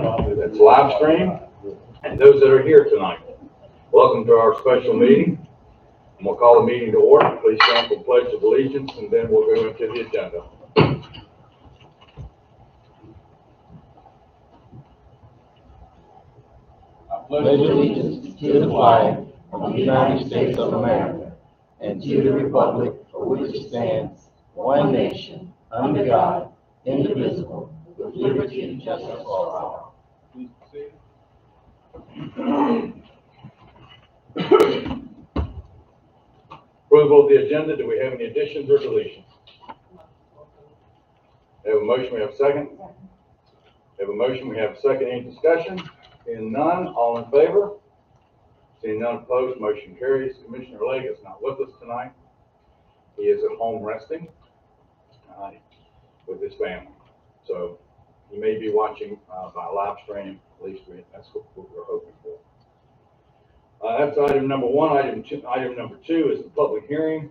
that's live stream, and those that are here tonight. Welcome to our special meeting. And we'll call the meeting to order. Please stand for the Pledge of Allegiance, and then we'll go into the agenda. I pledge allegiance to the flag of the United States of America and to the republic for which it stands, one nation, under God, indivisible, with liberty and justice for all. Please proceed. Approval of the agenda. Do we have any additions or deletions? We have a motion. We have a second. We have a motion. We have a second. Any discussion? Seeing none, all in favor? Seeing none opposed, motion carries. Commissioner Legg is not with us tonight. He is at home resting with his family. So he may be watching by live stream. At least that's what we're hoping for. That's item number one. Item number two is the public hearing.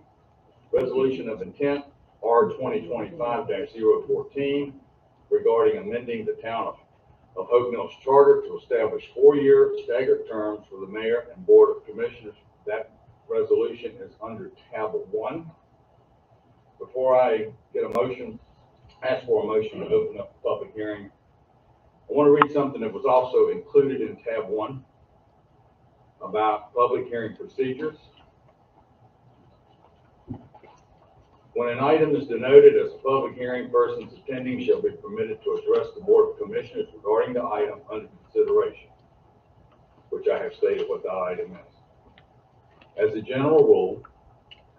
Resolution of intent R 2025-014 regarding amending the town of Hope Mills charter to establish 4-year staggered terms for the mayor and board of commissioners. That resolution is under tab 1. Before I get a motion, ask for a motion to open up the public hearing, I want to read something that was also included in tab 1 about public hearing procedures. When an item is denoted as a public hearing, persons attending shall be permitted to address the Board of Commissioners regarding the item under consideration, which I have stated what that item is. As a general rule,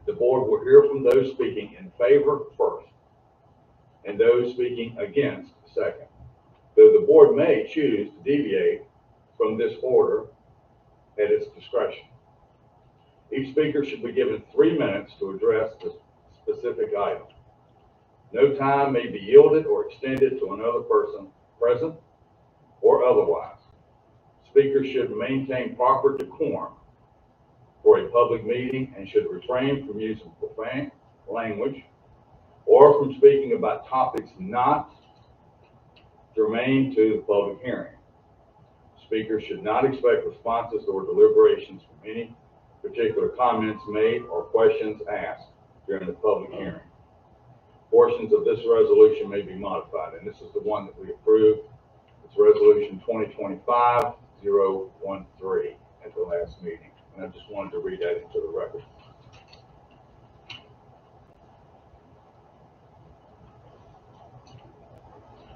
the board will hear from those speaking in favor first, and those speaking against second, though the board may choose to deviate from this order at its discretion. Each speaker should be given 3 minutes to address the specific item. No time may be yielded or extended to another person present or otherwise. Speakers should maintain proper decorum for a public meeting and should refrain from using profane language or from speaking about topics not germane to the public hearing. Speakers should not expect responses or deliberations from any particular comments made or questions asked during the public hearing. Portions of this resolution may be modified, and this is the one that we approved. It's resolution 2025-013 at the last meeting, and I just wanted to read that into the record.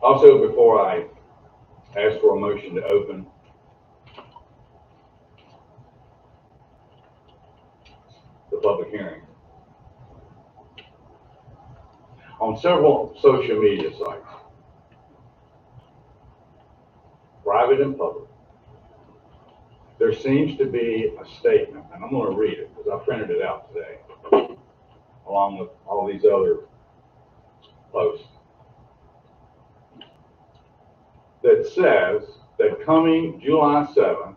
Also, before I ask for a motion to open the public hearing, on several social media sites, private and public, there seems to be a statement, and I'm going to read it because I printed it out today, along with all these other posts, that says that coming July 7,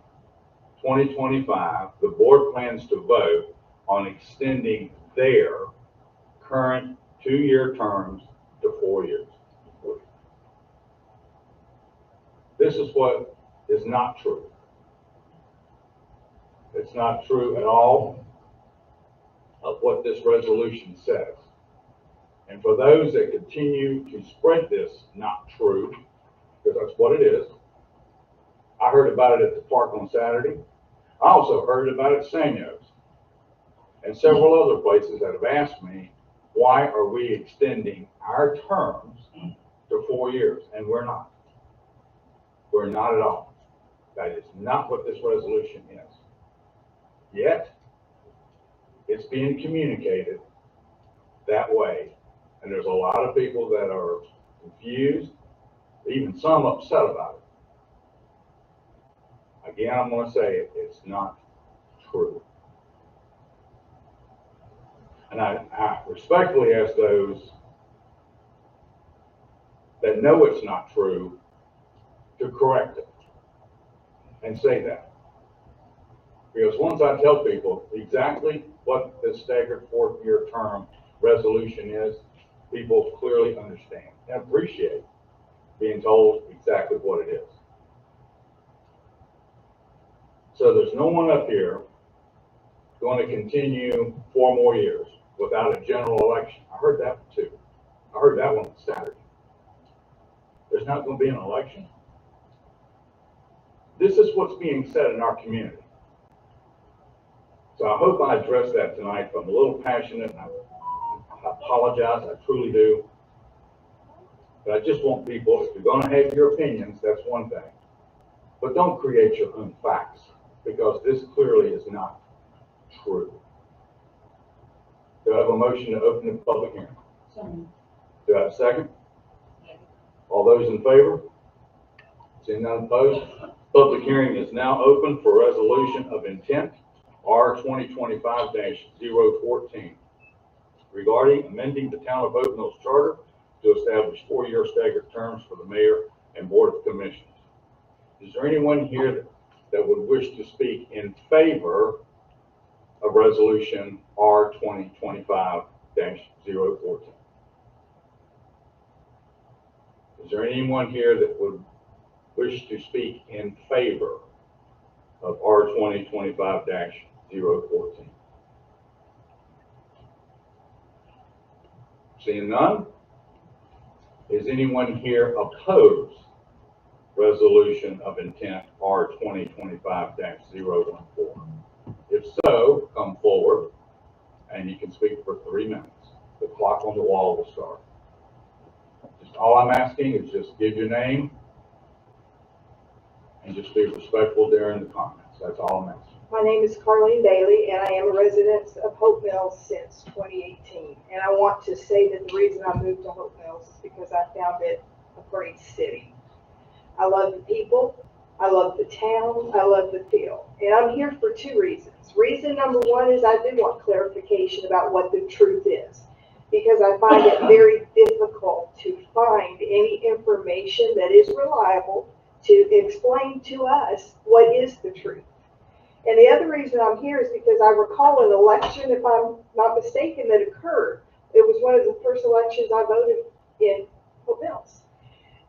2025, the board plans to vote on extending their current 2-year terms to 4 years. This is what is not true. It's not true at all of what this resolution says. And for those that continue to spread this not true, because that's what it is, I heard about it at the park on Saturday. I also heard about it at Sanyo's and several other places that have asked me, why are we extending our terms to 4 years? And we're not. We're not at all. That is not what this resolution is. Yet, it's being communicated that way. And there's a lot of people that are confused, even some upset about it. Again, I'm going to say it, it's not true. And I respectfully ask those that know it's not true to correct it and say that. Because once I tell people exactly what this staggered 4-year term resolution is, people clearly understand and appreciate being told exactly what it is. So there's no one up here going to continue 4 more years without a general election. I heard that one too. I heard that one Saturday. There's not going to be an election. This is what's being said in our community. So I hope I addressed that tonight. If I'm a little passionate, and I apologize, I truly do. But I just want people, if you're going to have your opinions, that's one thing. But don't create your own facts, because this clearly is not true. Do I have a motion to open the public hearing? Sorry. Do I have a second? All those in favor? Seeing none opposed? Public hearing is now open for resolution of intent R 2025-014 regarding amending the Town of Oak Mills Charter to establish 4-year staggered terms for the mayor and board of commissioners. Is there anyone here that would wish to speak in favor of resolution R 2025-014? Is there anyone here that would wish to speak in favor of R 2025-014? Seeing none, is anyone here opposed resolution of intent R 2025-014? If so, come forward and you can speak for 3 minutes. The clock on the wall will start. Just all I'm asking is just give your name and just be respectful during the comments. That's all I'm asking. My name is Carlene Bailey, and I am a resident of Hope Mills since 2018. And I want to say that the reason I moved to Hope Mills is because I found it a great city. I love the people, I love the town, I love the feel. And I'm here for 2 reasons. Reason number 1 is I do want clarification about what the truth is, because I find it very difficult to find any information that is reliable to explain to us what is the truth. And the other reason I'm here is because I recall an election, if I'm not mistaken, that occurred. It was one of the first elections I voted in Hope Mills.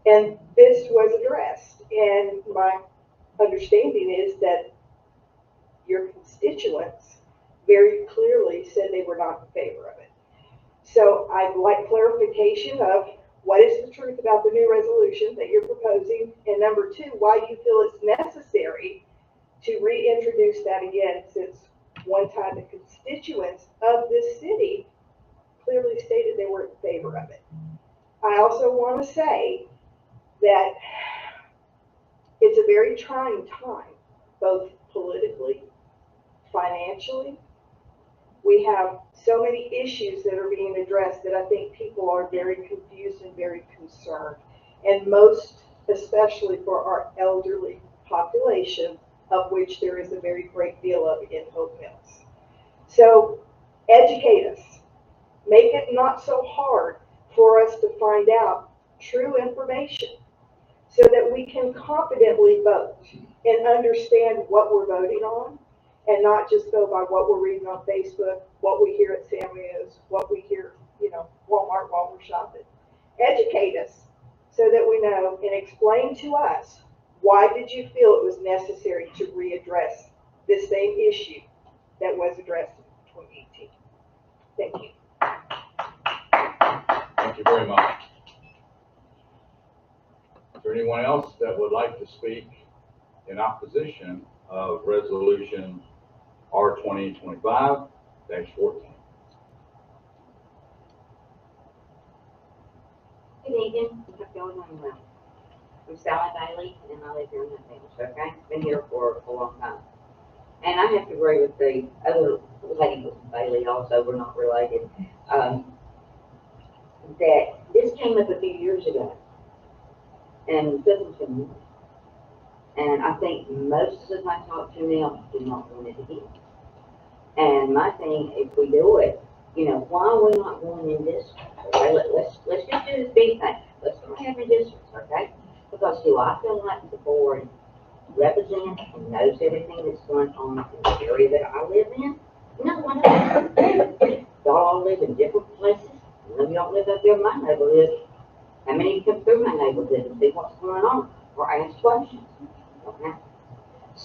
And this was addressed. And my understanding is that your constituents very clearly said they were not in favor of it. So I'd like clarification of what is the truth about the new resolution that you're proposing, and number 2, why you feel it's necessary to reintroduce that again, since one time the constituents of this city clearly stated they were in favor of it. I also want to say that it's a very trying time, both politically, financially. We have so many issues that are being addressed that I think people are very confused and very concerned, and most especially for our elderly population, of which there is a very great deal of in Hope Mills. So educate us. Make it not so hard for us to find out true information so that we can confidently vote and understand what we're voting on, and not just go by what we're reading on Facebook, what we hear at Samuel's, what we hear, Walmart while we're shopping. Educate us so that we know, and explain to us, why did you feel it was necessary to readdress this same issue that was addressed in 2018? Thank you. Thank you very much. Is there anyone else that would like to speak in opposition of resolution R 2025-14? Good evening. I hope y'all are doing well. I'm Sally Bailey, and I live here in Hope Mills, okay? Been here for a long time. And I have to agree with the other lady, Bailey, also, we're not related, that this came up a few years ago, and doesn't come up. And I think most of the time I talk to now do not want it again. And my thing, if we do it, why are we not going in districts? Okay, let's just do this big thing. Let's not have in districts, okay? Because I feel like the board represents and knows everything that's going on in the area that I live in. No one else. Y'all all live in different places. None of y'all live up there in my neighborhood. How many come through my neighborhood and see what's going on or ask questions? Okay?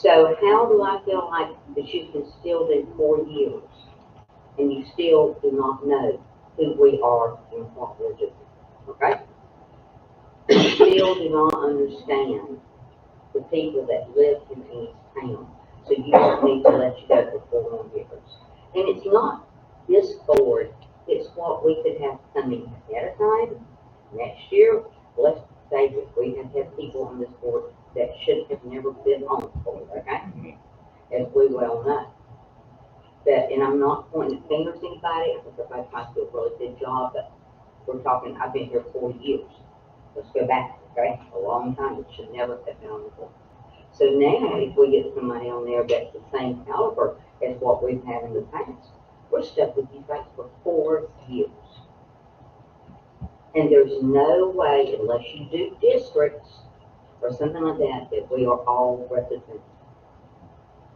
So how do I feel like that you can still do 4 years and you still do not know who we are and what we're doing, okay? You still do not understand the people that live in East Town, so you don't need to let you go for 4 more years. And it's not this board, it's what we could have coming ahead of time. Next year, let's say that we have had people on this board that should have never been on the board, okay? As we well know. That, and I'm not pointing fingers at anybody, I think everybody tries to do a really good job, but we're talking, I've been here 40 years. Let's go back, okay? A long time, it should never have been on the board. So now, if we get somebody on there that's the same caliber as what we've had in the past, we're stuck with you guys for 4 years. And there's no way, unless you do districts or something like that, that we are all represented.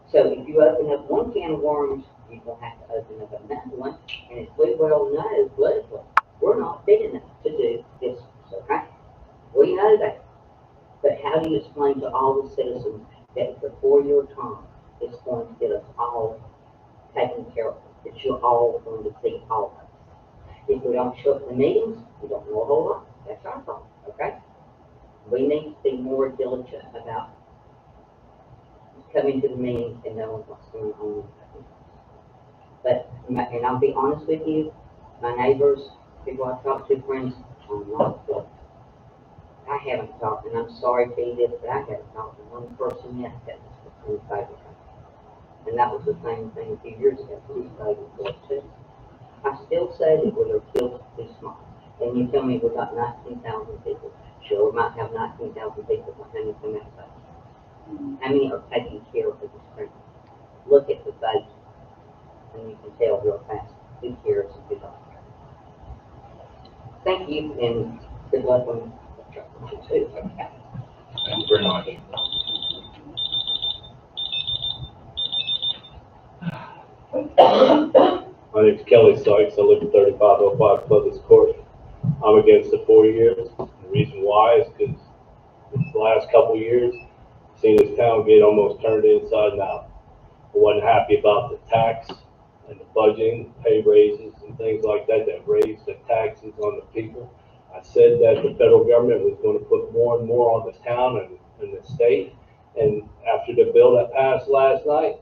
So if you open up one can of worms, you will have to open up another one. And as we well know, politically, we're not big enough to do this, okay? We know that. But how do you explain to all the citizens that the 4-year term is going to get us all taken care of, that you're all going to see all of us? If we don't show up to the meetings, we don't know a whole lot. That's our problem, okay? We need to be more diligent about coming to the meetings and knowing what's going on. But, and I'll be honest with you, my neighbors, people I talk to, friends, I'm not good. I haven't talked, and I'm sorry to you this, but I haven't talked to one person yet that was in favor of it. And that was the same thing a few years ago, who was voting for it too. I still say that we are killed too small. And you tell me we got 19,000 people. Sure, we might have 19,000 people, but how many come out? How many are taking care of this thing? Look at the vote, and you can tell real fast who cares and who doesn't care. Thank you, and good luck on you too. Thank you very much. My name's Kelly Sykes. I live at 3505 Clovis Court. I'm against the 4 years. The reason why is because the last couple of years, I've seen this town get almost turned inside and out. I wasn't happy about the tax and the budgeting, pay raises and things like that raised the taxes on the people. I said that the federal government was going to put more and more on the town and the state. And after the bill that passed last night,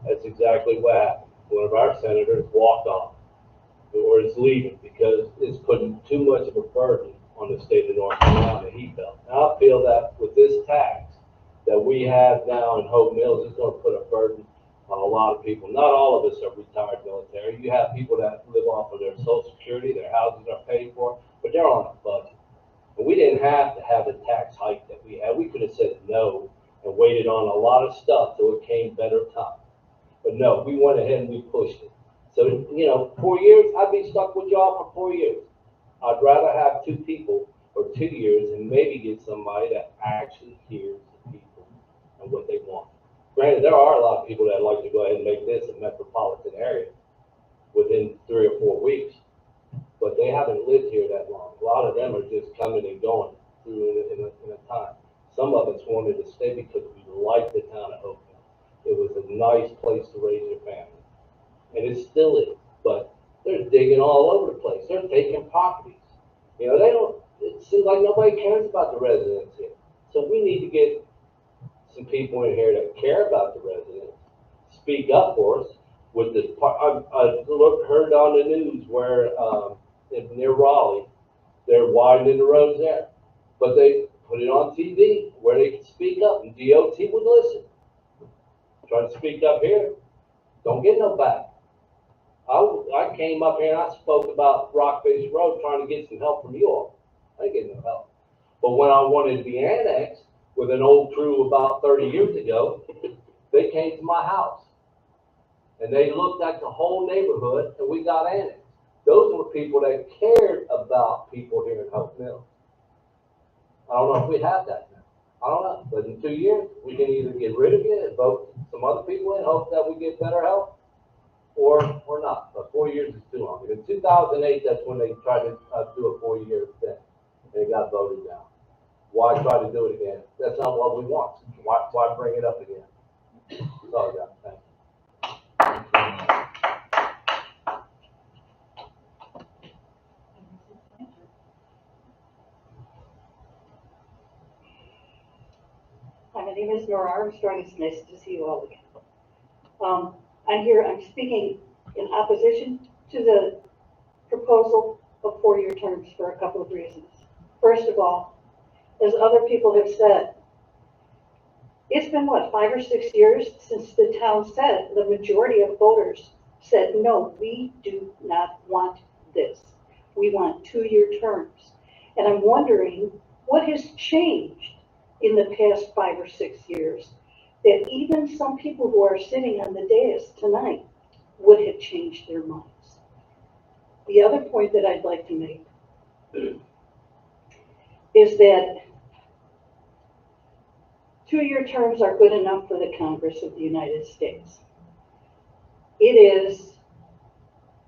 that's exactly what happened. One of our senators walked off or is leaving because it's putting too much of a burden on the state of North Carolina, he felt. Now I feel that with this tax that we have now in Hope Mills, it's going to put a burden on a lot of people. Not all of us are retired military. You have people that live off of their Social Security, their houses are paid for, but they're on a budget. And we didn't have to have the tax hike that we had. We could have said no and waited on a lot of stuff till it came better time. But no, we went ahead and we pushed it. So, you know, 4 years, I'd be stuck with y'all for 4 years. I'd rather have 2 people or 2 years and maybe get somebody that actually hears the people and what they want. Granted, there are a lot of people that like to go ahead and make this a metropolitan area within 3 or 4 weeks, but they haven't lived here that long. A lot of them are just coming and going through in a time. Some of us wanted to stay because we liked the town of Hope. It was a nice place to raise your family. And it still is. But they're digging all over the place. They're taking properties. You know, it seems like nobody cares about the residents here. So we need to get some people in here that care about the residents, speak up for us. With this, I heard on the news where near Raleigh, they're widening the roads there. But they put it on TV where they could speak up and DOT would listen. Try to speak up here, don't get no back. I came up here and I spoke about Rockfish Road trying to get some help from you all. I didn't get no help. But when I wanted to be annexed with an old crew about 30 years ago, they came to my house. And they looked at the whole neighborhood and we got annexed. Those were people that cared about people here in Hope Mills. I don't know if we have that now. I don't know, but in 2 years, we can either get rid of it and vote some other people in, hope that we get better help, or not. But 4 years is too long. In 2008, that's when they tried to do a 4-year thing, and it got voted down. Why try to do it again? That's not what we want. Why bring it up again? That's all I got. Thanks. Thank you very much. Hi, my name is Nora Armstrong. It's nice to see you all again. I'm speaking in opposition to the proposal of 4-year terms for a couple of reasons. First of all, as other people have said, it's been, what, 5 or 6 years since the town said, the majority of voters said, no, we do not want this. We want 2-year terms. And I'm wondering what has changed in the past 5 or 6 years that even some people who are sitting on the dais tonight would have changed their minds. The other point that I'd like to make is that 2-year terms are good enough for the Congress of the United States. It is,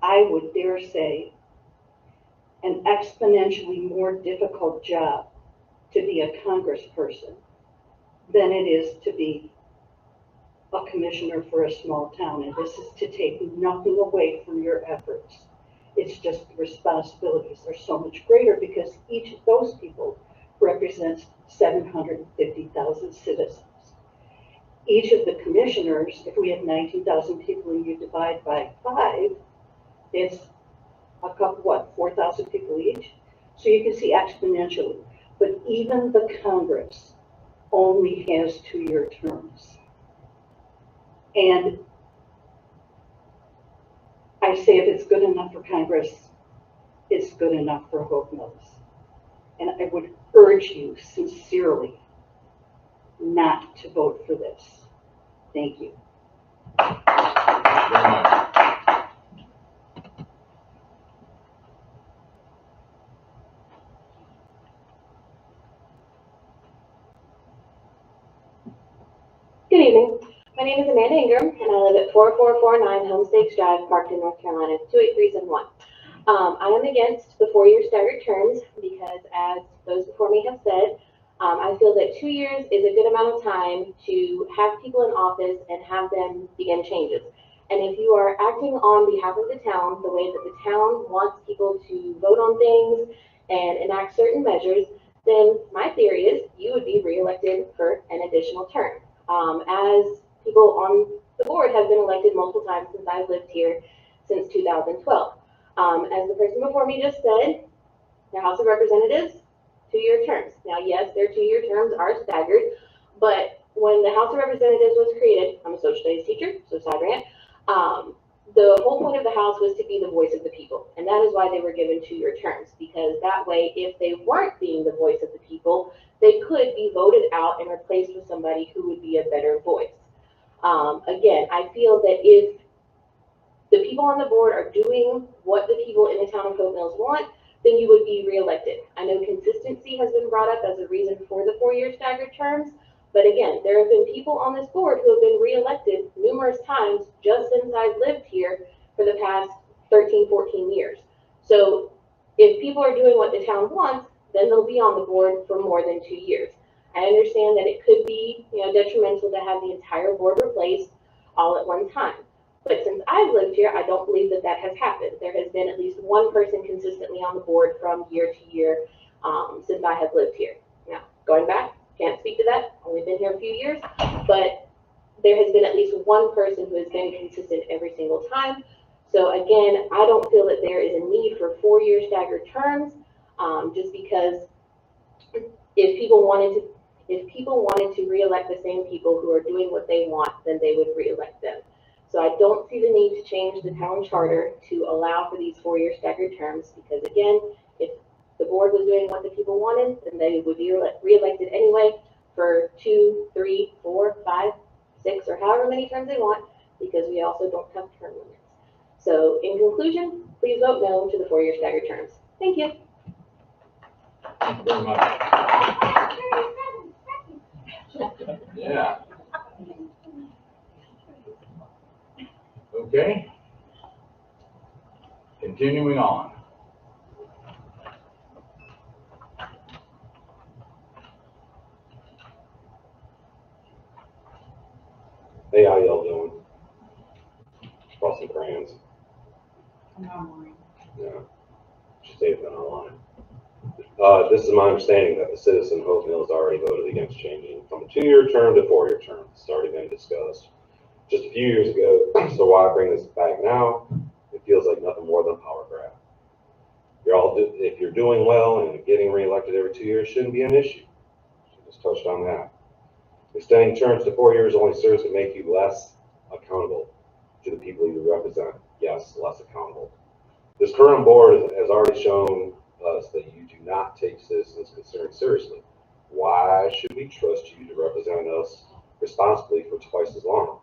I would dare say, an exponentially more difficult job to be a congressperson than it is to be a commissioner for a small town. And this is to take nothing away from your efforts. It's just the responsibilities are so much greater because each of those people represents 750,000 citizens. Each of the commissioners, if we have 19,000 people and you divide by 5, it's a couple, 4,000 people each? So you can see exponentially. But even the Congress only has 2-year terms. And I say if it's good enough for Congress, it's good enough for Hope Mills. And I would urge you sincerely not to vote for this. Thank you. Thank you very much. Good evening. My name is Amanda Ingram, and I live at 4449 Homestead Drive, Parkton, North Carolina, 28371. I am against the 4-year staggered terms because, as those before me have said, I feel that 2 years is a good amount of time to have people in office and have them begin changes. And if you are acting on behalf of the town the way that the town wants people to vote on things and enact certain measures, then my theory is you would be reelected for an additional term. As people on the board have been elected multiple times since I've lived here since 2012. As the person before me just said, the House of Representatives, 2-year terms. Now, yes, their 2-year terms are staggered, but when the House of Representatives was created, I'm a social studies teacher, so side rant, the whole point of the House was to be the voice of the people, and that is why they were given 2-year terms, because that way, if they weren't being the voice of the people, they could be voted out and replaced with somebody who would be a better voice. Again, I feel that if the people on the board are doing what the people in the town of Hope Mills want, then you would be reelected. I know consistency has been brought up as a reason for the 4-year staggered terms, but again, there have been people on this board who have been reelected numerous times just since I've lived here for the past 13, 14 years. So if people are doing what the town wants, then they'll be on the board for more than 2 years. I understand that it could be, detrimental to have the entire board replaced all at one time. But since I've lived here, I don't believe that that has happened. There has been at least one person consistently on the board from year to year since I have lived here. Now, going back, can't speak to that. Only been here a few years, but there has been at least one person who has been consistent every single time. So again, I don't feel that there is a need for 4-year staggered terms, just because if people wanted to reelect the same people who are doing what they want, then they would reelect them. So I don't see the need to change the town charter to allow for these 4-year staggered terms, because again, if the board was doing what the people wanted, then they would be reelected anyway for 2, 3, 4, 5, 6, or however many terms they want, because we also don't have term limits. So in conclusion, please vote no to the 4-year staggered terms. Thank you. Thank you very much. Yeah. Okay. Continuing on. Hey, how y'all doing? Brought some crayons. Yeah, just saved them online. This is my understanding that the citizen of Hope Mills already voted against changing from a 2-year term to 4-year term. It's already been discussed just a few years ago. So why bring this back now? It feels like nothing more than a power grab. If you're doing well and getting reelected every 2 years shouldn't be an issue. So just touched on that. Extending terms to 4 years only serves to make you less accountable to the people you represent. Yes, less accountable. This current board has already shown us that you do not take citizens' concerns seriously. Why should we trust you to represent us responsibly for twice as long?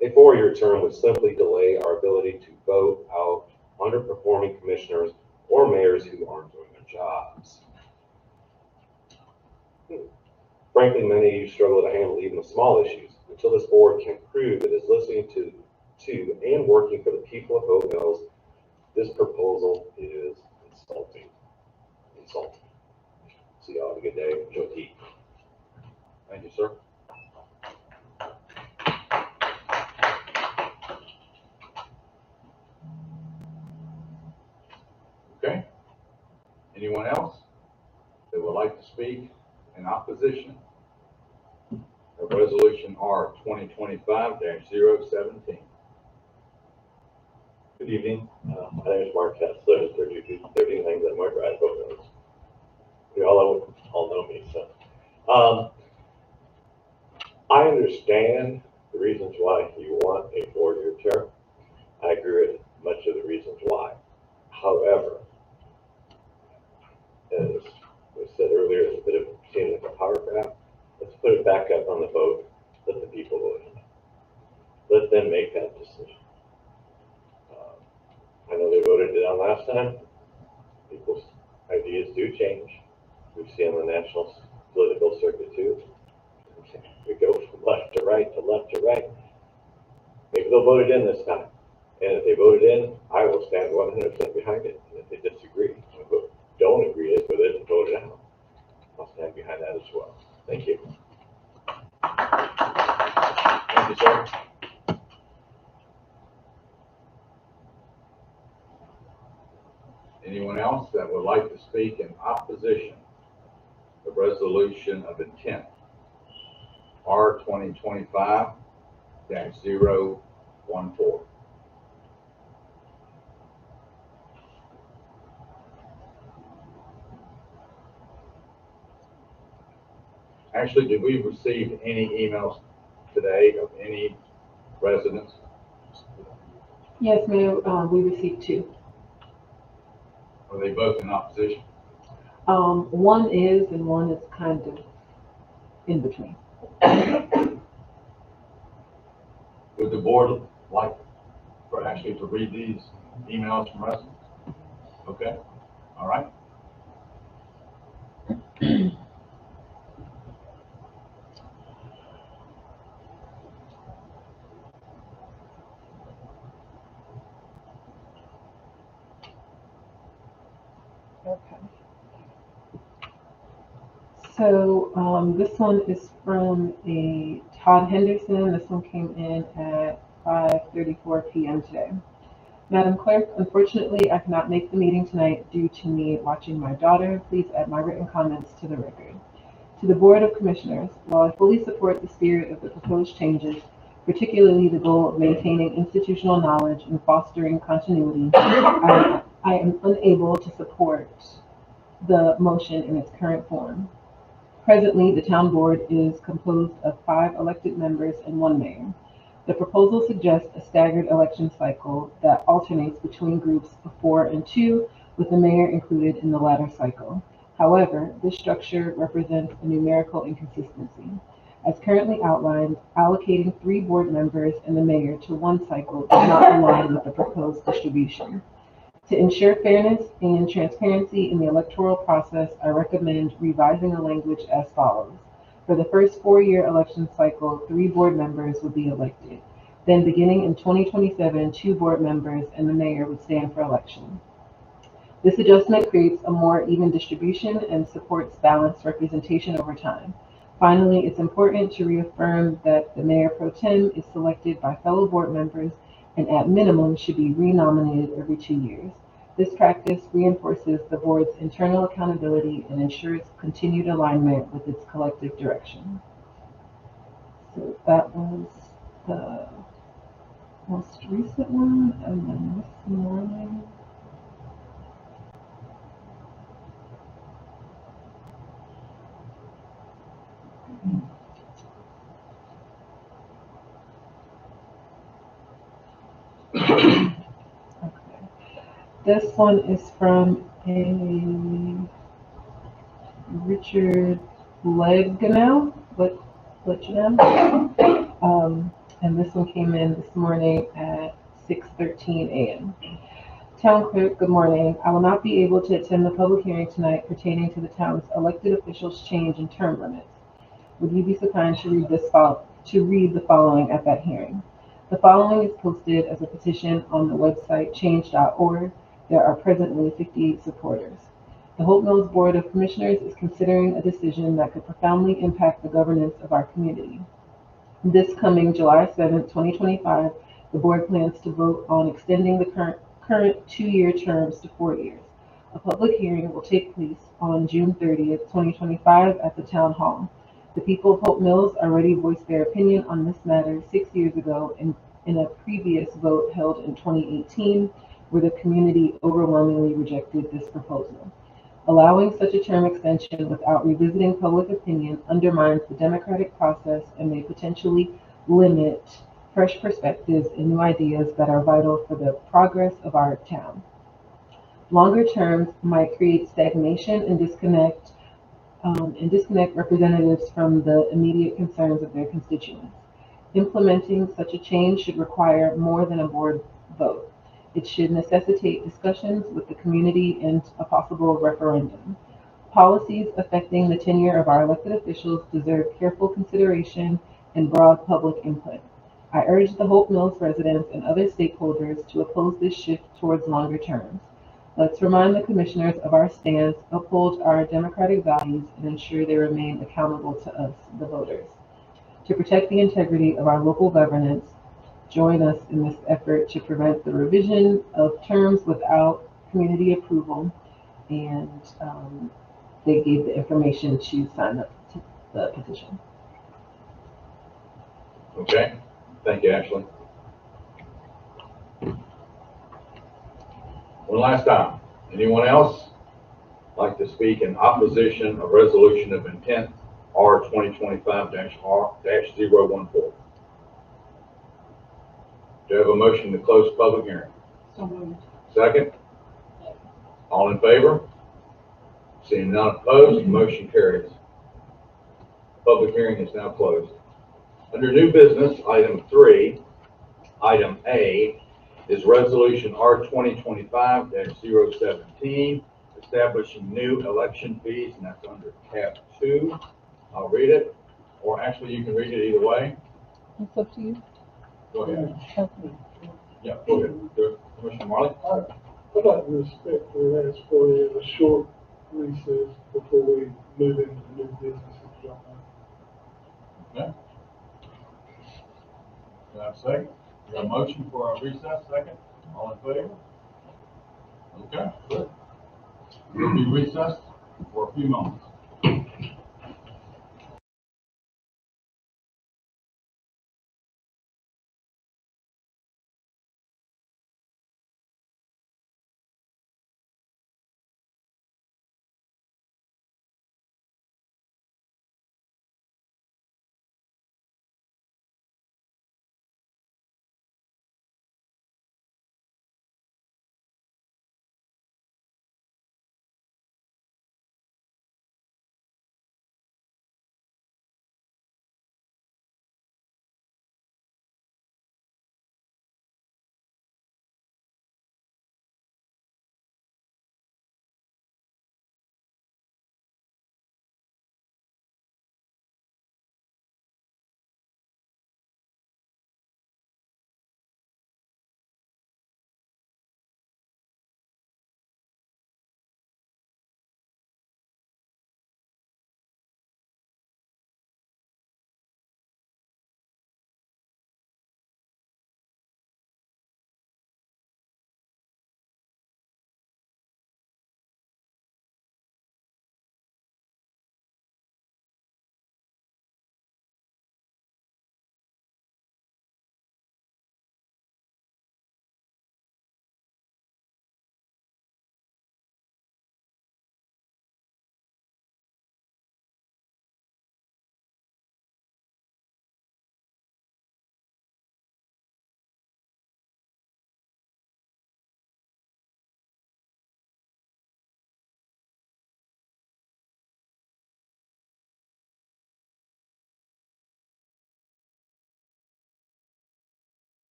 A 4-year term would simply delay our ability to vote out underperforming commissioners or mayors who aren't doing their jobs. Frankly, many of you struggle to handle even the small issues until this board can prove it is listening to and working for the people of Hope Mills. This proposal is insulting. Insulting. See y'all. Have a good day. Joe T. Thank you, sir. Okay. Anyone else that would like to speak in opposition of Resolution R 2025-017? Good evening. My name is Mark Kessler, 13 Lanes at Mark Drive, Hope Mills. You all know me, so. I understand the reasons why you want a 4-year term. I agree with much of the reasons why. However, as was said earlier, it's a bit of seems like a power grab. Let's put it back up on the vote. Let the people vote. Let them make that decision. I know they voted it down last time. People's ideas do change. We've seen on the national political circuit too. We go from left to right to left to right. Maybe they'll vote it in this time. And if they vote it in, I will stand 100% behind it. And if they disagree, don't agree with it and vote it out, I'll stand behind that as well. Thank you. Thank you, sir. Anyone else that would like to speak in opposition to resolution of intent R 2025-014? Actually, did we receive any emails today of any residents? Yes, Mayor, we received 2. Are they both in opposition? One is and one is kind of in between. Would the board like for Ashley to read these emails from residents? Okay, all right. Okay. So this one is from a Todd Henderson. This one came in at 5:34 p.m. today. Madam Clerk, unfortunately, I cannot make the meeting tonight due to me watching my daughter. Please add my written comments to the record. To the Board of Commissioners, while I fully support the spirit of the proposed changes, particularly the goal of maintaining institutional knowledge and fostering continuity, I am unable to support the motion in its current form. Presently, the town board is composed of 5 elected members and 1 mayor. The proposal suggests a staggered election cycle that alternates between groups of 4 and 2, with the mayor included in the latter cycle. However, this structure represents a numerical inconsistency. As currently outlined, allocating 3 board members and the mayor to 1 cycle does not align with the proposed distribution. To ensure fairness and transparency in the electoral process, I recommend revising the language as follows. For the first 4-year election cycle, 3 board members would be elected. Then beginning in 2027, 2 board members and the mayor would stand for election. This adjustment creates a more even distribution and supports balanced representation over time. Finally, it's important to reaffirm that the mayor pro tem is selected by fellow board members and at minimum should be renominated every 2 years. This practice reinforces the board's internal accountability and ensures continued alignment with its collective direction. So that was the most recent one, and then this morning. Okay. This one is from a Richard Leganell, and this one came in this morning at 6:13 a.m. Town Clerk, good morning. I will not be able to attend the public hearing tonight pertaining to the town's elected officials' change in term limits. Would you be so kind to read the following at that hearing? The following is posted as a petition on the website change.org. There are presently 58 supporters. The Hope Mills Board of Commissioners is considering a decision that could profoundly impact the governance of our community. This coming July 7, 2025, the board plans to vote on extending the current 2-year terms to 4 years. A public hearing will take place on June 30th, 2025 at the Town Hall. The people of Hope Mills already voiced their opinion on this matter 6 years ago in a previous vote held in 2018, where the community overwhelmingly rejected this proposal. Allowing such a term extension without revisiting public opinion undermines the democratic process and may potentially limit fresh perspectives and new ideas that are vital for the progress of our town. Longer terms might create stagnation and disconnect representatives from the immediate concerns of their constituents. Implementing such a change should require more than a board vote. It should necessitate discussions with the community and a possible referendum. Policies affecting the tenure of our elected officials deserve careful consideration and broad public input. I urge the Hope Mills residents and other stakeholders to oppose this shift towards longer terms. Let's remind the commissioners of our stance, uphold our democratic values, and ensure they remain accountable to us, the voters. To protect the integrity of our local governance, join us in this effort to prevent the revision of terms without community approval. And they gave the information to sign up to the petition. Okay, thank you, Ashley. One last time, anyone else like to speak in opposition of resolution of intent R 2025-R-014? Do you have a motion to close public hearing? So moved. Second? All in favor? Seeing none opposed, motion carries. Public hearing is now closed. Under new business, item 3, item A, is resolution R 2025-017, establishing new election fees, and that's under tab 2. I'll read it, or actually you can read it either way. It's up to you. Go ahead. Okay. Yeah, go ahead. Commissioner Marley? I'd like to respectfully ask for a short recess before we move into the new business, if you don't mind. Okay. Do I have a second? You have a motion for a recess, second? All in favor? Okay, good. We'll be recessed for a few moments.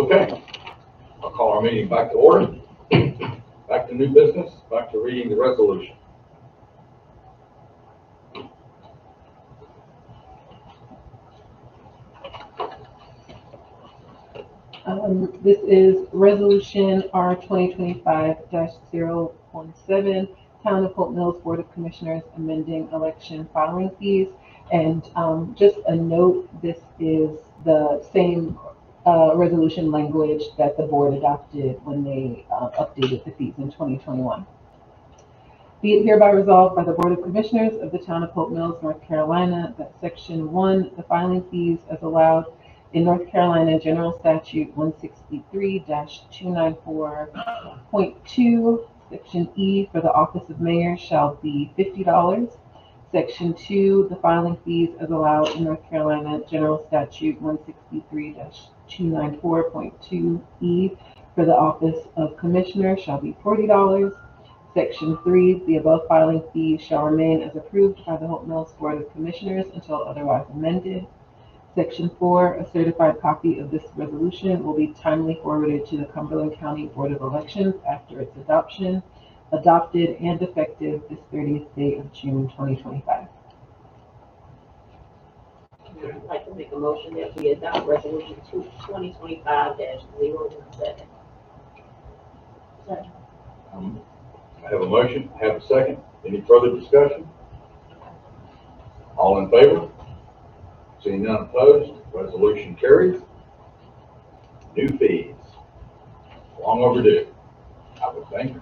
Okay, I'll call our meeting back to order. Back to new business, back to reading the resolution. This is Resolution R 2025-017, Town of Hope Mills Board of Commissioners amending election filing fees. And just a note, this is the same resolution language that the board adopted when they updated the fees in 2021. Be it hereby resolved by the Board of Commissioners of the Town of Hope Mills, North Carolina, that Section 1, the filing fees as allowed in North Carolina General Statute 163-294.2, Section E for the office of mayor shall be $50. Section 2, the filing fees as allowed in North Carolina General Statute 163-294.2E for the office of commissioner shall be $40. Section 3, the above filing fees shall remain as approved by the Hope Mills Board of Commissioners until otherwise amended. Section 4, a certified copy of this resolution will be timely forwarded to the Cumberland County Board of Elections after its adopted and effective this 30th day of June 2025. I'd like to make a motion that we adopt resolution 2025-017. I have a motion, I have a second. Any further discussion? All in favor? Seeing none opposed, resolution carries. New fees, long overdue, I would think.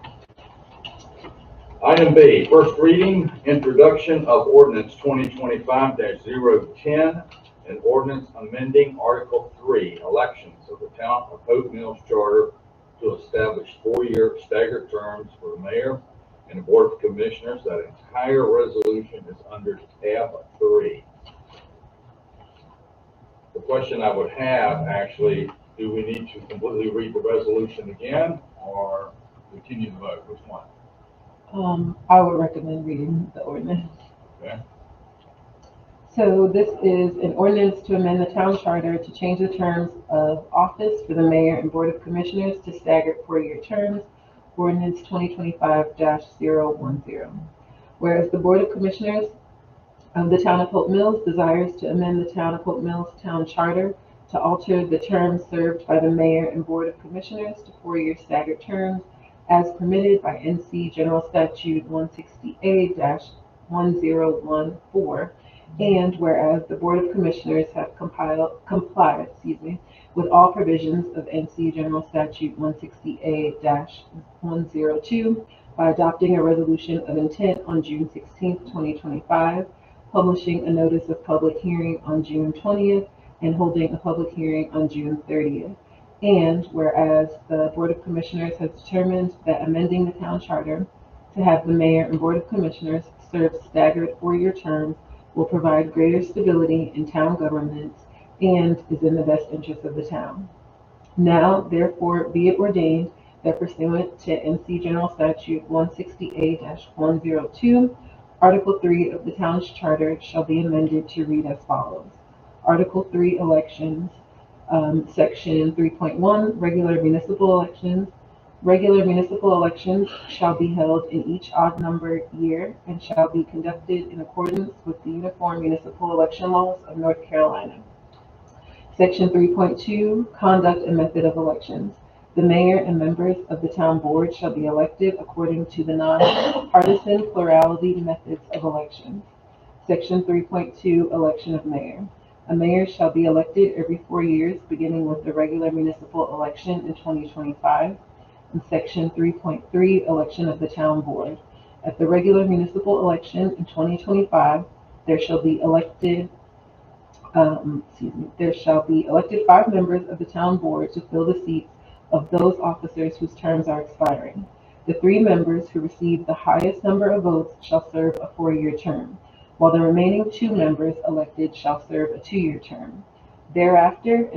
Item B, first reading, introduction of ordinance 2025-010, an ordinance amending Article 3, elections of the Town of Hope Mills Charter to establish 4-year staggered terms for the mayor and the Board of Commissioners. That entire resolution is under tab 3. The question I would have, actually, do we need to completely read the resolution again or continue the vote? Which one? I would recommend reading the ordinance. Okay. So this is an ordinance to amend the town charter to change the terms of office for the mayor and board of commissioners to staggered 4-year terms, ordinance 2025-010. Whereas the board of commissioners of the Town of Hope Mills desires to amend the Town of Hope Mills town charter to alter the terms served by the mayor and board of commissioners to 4-year staggered terms as permitted by NC General Statute 168-1014, and whereas the Board of Commissioners have complied with all provisions of NC General Statute 168-102 by adopting a resolution of intent on June 16, 2025, publishing a notice of public hearing on June 20th, and holding a public hearing on June 30th. And whereas the Board of Commissioners has determined that amending the town charter to have the mayor and Board of Commissioners serve staggered 4-year terms will provide greater stability in town government and is in the best interest of the town. Now, therefore, be it ordained that pursuant to NC General Statute 168-102, Article 3 of the town's charter shall be amended to read as follows. Article 3, elections. Section 3.1, regular municipal elections. Regular municipal elections shall be held in each odd-numbered year and shall be conducted in accordance with the Uniform Municipal Election Laws of North Carolina. Section 3.2, conduct and method of elections. The mayor and members of the town board shall be elected according to the non-partisan plurality methods of elections. Section 3.2, election of mayor. A mayor shall be elected every 4 years, beginning with the regular municipal election in 2025. And Section 3.3, election of the town board. At the regular municipal election in 2025, there shall be elected 5 members of the town board to fill the seats of those officers whose terms are expiring. The 3 members who receive the highest number of votes shall serve a 4-year term, while the remaining 2 members elected shall serve a 2-year term. Thereafter,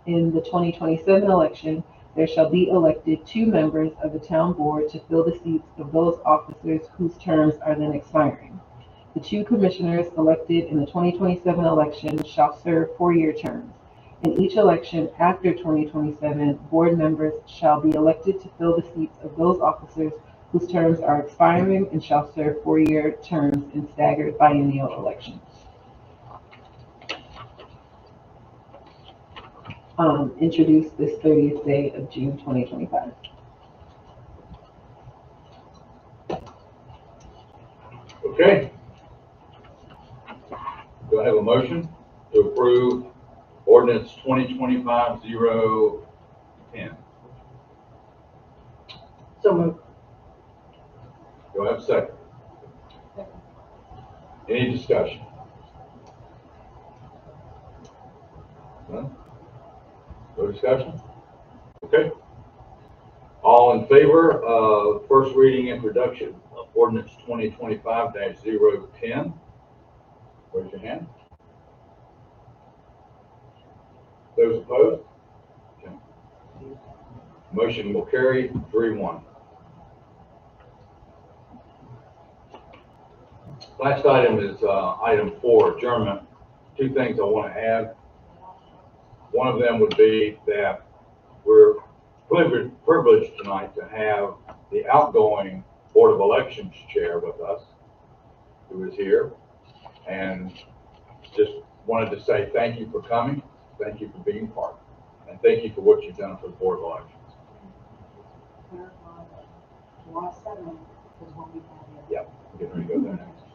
in the 2027 election, there shall be elected 2 members of the town board to fill the seats of those officers whose terms are then expiring. The 2 commissioners elected in the 2027 election shall serve 4-year terms. In each election after 2027, board members shall be elected to fill the seats of those officers whose terms are expiring and shall serve 4-year terms in staggered biennial elections. Introduced this 30th day of June 2025. Okay. Do I have a motion to approve ordinance 2025-010? So moved. Do I have a second? Any discussion? None? No discussion? Okay. All in favor of first reading introduction of ordinance 2025-010? Raise your hand. Those opposed? Okay. Motion will carry 3-1. Last item is item 4, adjournment. Two things I want to add. One of them would be that we're privileged tonight to have the outgoing Board of Elections chair with us, who is here, and just wanted to say thank you for coming, thank you for being part, and thank you for what you've done for the Board of Elections. Yep, we're getting ready to go there next.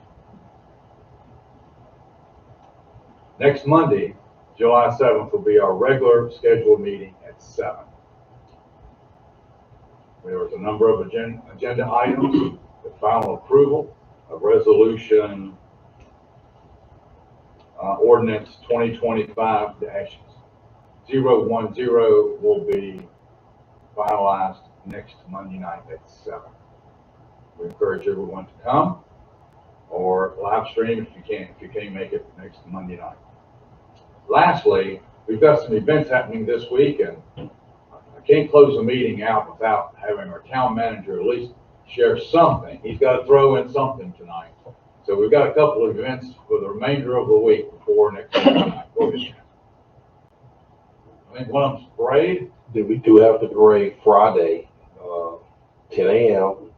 Next Monday, July 7th, will be our regular scheduled meeting at 7. There was a number of agenda items, the final approval of resolution ordinance 2025-010 will be finalized next Monday night at 7. We encourage everyone to come or live stream if you can't make it next Monday night. Lastly, we've got some events happening this week, and I can't close the meeting out without having our town manager at least share something. He's got to throw in something tonight. So we've got a couple of events for the remainder of the week before next Monday night. I think one of them's parade. We do have the parade Friday, 10 a.m.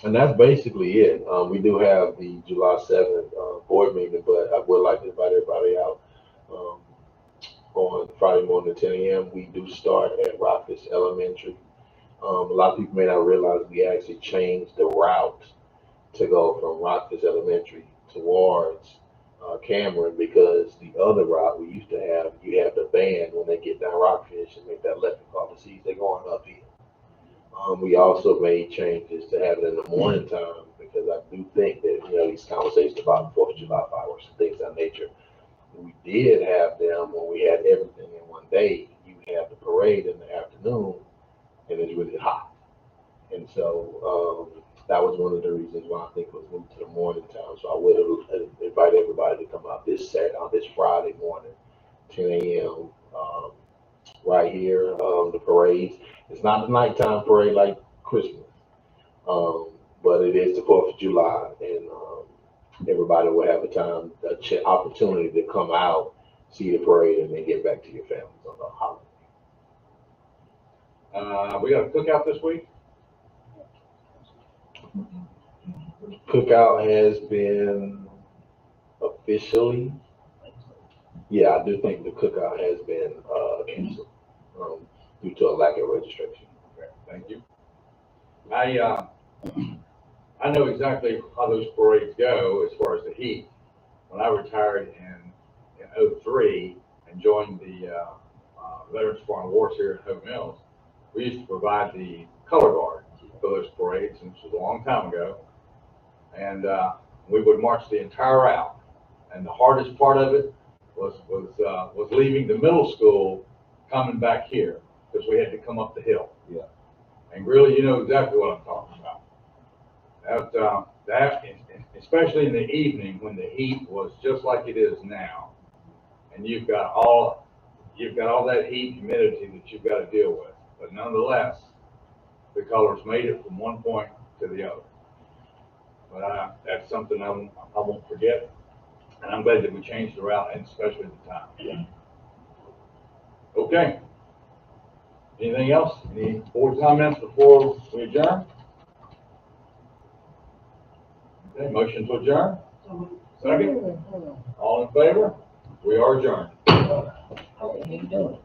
And that's basically it. We do have the July 7th board meeting, but I would like to invite everybody out on Friday morning at 10 a.m. We do start at Rockford Elementary. A lot of people may not realize we actually changed the route to go from Rockford Elementary towards Cameron, because the other route we used to have, you have the band when they get down Rockfish and make that left across the seas, they're going uphill. We also made changes to have it in the morning time, because I do think that, these conversations about 4th of July fireworks and things of that nature, we did have them when we had everything in one day. You have the parade in the afternoon, and it's really hot. And so that was one of the reasons why I think it was moved to the morning time. So I would invite everybody to come out this Friday morning, 10 a.m. Right here, the parades. It's not the nighttime parade like Christmas, but it is the 4th of July, and everybody will have an opportunity to come out, see the parade, and then get back to your families on the holiday. We got a cookout this week. Cookout has been officially, yeah, I do think the cookout has been canceled due to a lack of registration. Okay, thank you. I know exactly how those parades go as far as the heat. When I retired in 2003 and joined the Veterans Foreign Wars here at Hope Mills, we used to provide the color guard for those parades, and this was a long time ago. And we would march the entire route. And the hardest part of it was leaving the middle school, coming back here, because we had to come up the hill. Yeah. And really, you know exactly what I'm talking about. That especially in the evening when the heat was just like it is now, and you've got all that heat, humidity that you've got to deal with. But nonetheless, the colors made it from one point to the other. But that's something I won't forget. And I'm glad that we changed the route, and especially the time. Okay. Anything else? Any board comments before we adjourn? Okay, motion to adjourn? Second? All in favor? We are adjourned. How you doing?